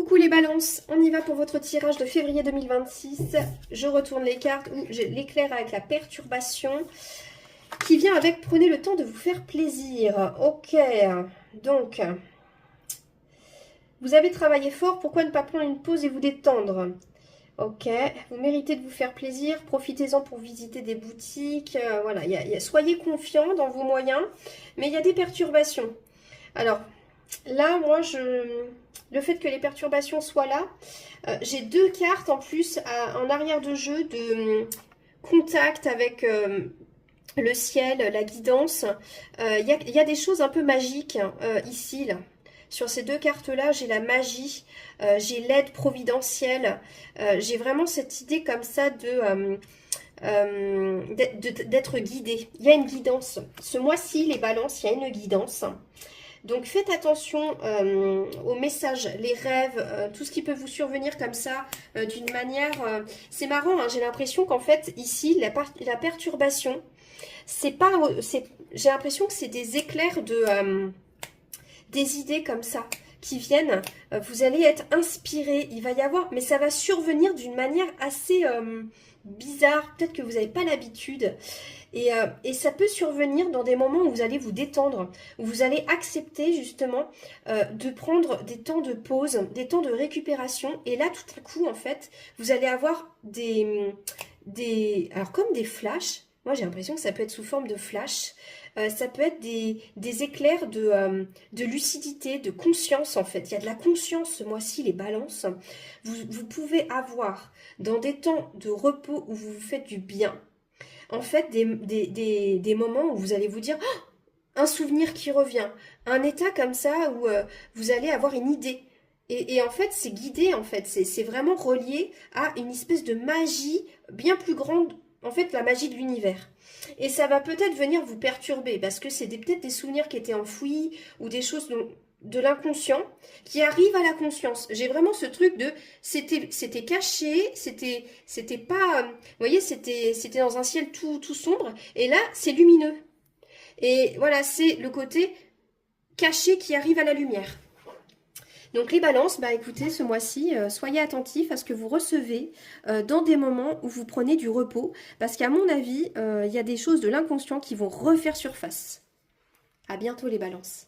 Coucou les balances, on y va pour votre tirage de février 2026. Je retourne les cartes où je l'éclaire avec la perturbation qui vient avec prenez le temps de vous faire plaisir. Ok, donc vous avez travaillé fort, pourquoi ne pas prendre une pause et vous détendre? Ok, vous méritez de vous faire plaisir, profitez-en pour visiter des boutiques. Voilà, soyez confiants dans vos moyens, mais il y a des perturbations. Alors, là, moi, le fait que les perturbations soient là, j'ai deux cartes en plus en arrière de jeu de contact avec le ciel, la guidance. Il y a des choses un peu magiques ici, là. Sur ces deux cartes-là, j'ai la magie, j'ai l'aide providentielle, j'ai vraiment cette idée comme ça d'être guidé. Il y a une guidance. Ce mois-ci, les balances, il y a une guidance. Donc faites attention aux messages, les rêves, tout ce qui peut vous survenir comme ça, d'une manière... c'est marrant, hein, j'ai l'impression qu'en fait, ici, la perturbation, c'est pas... j'ai l'impression que c'est des éclairs des idées comme ça qui viennent. Vous allez être inspiré, il va y avoir... Mais ça va survenir d'une manière assez bizarre, peut-être que vous n'avez pas l'habitude. Et ça peut survenir dans des moments où vous allez vous détendre, où vous allez accepter justement de prendre des temps de pause, des temps de récupération. Et là, tout à coup, en fait, vous allez avoir alors comme des flashs. Moi, j'ai l'impression que ça peut être sous forme de flash. Ça peut être des éclairs de lucidité, de conscience, en fait. Il y a de la conscience ce mois-ci, les balances. Vous pouvez avoir, dans des temps de repos où vous vous faites du bien, en fait, des moments où vous allez vous dire oh, un souvenir qui revient, un état comme ça où vous allez avoir une idée. Et en fait, c'est guidé, en fait, c'est vraiment relié à une espèce de magie bien plus grande, en fait, la magie de l'univers. Et ça va peut-être venir vous perturber, parce que c'est peut-être des souvenirs qui étaient enfouis, ou des choses de l'inconscient qui arrivent à la conscience. J'ai vraiment ce truc de c'était caché, c'était pas vous voyez, c'était dans un ciel tout sombre et là c'est lumineux. Et voilà, c'est le côté caché qui arrive à la lumière. Donc les balances, bah écoutez, ce mois-ci, soyez attentifs à ce que vous recevez dans des moments où vous prenez du repos, parce qu'à mon avis, il y a des choses de l'inconscient qui vont refaire surface. À bientôt les balances.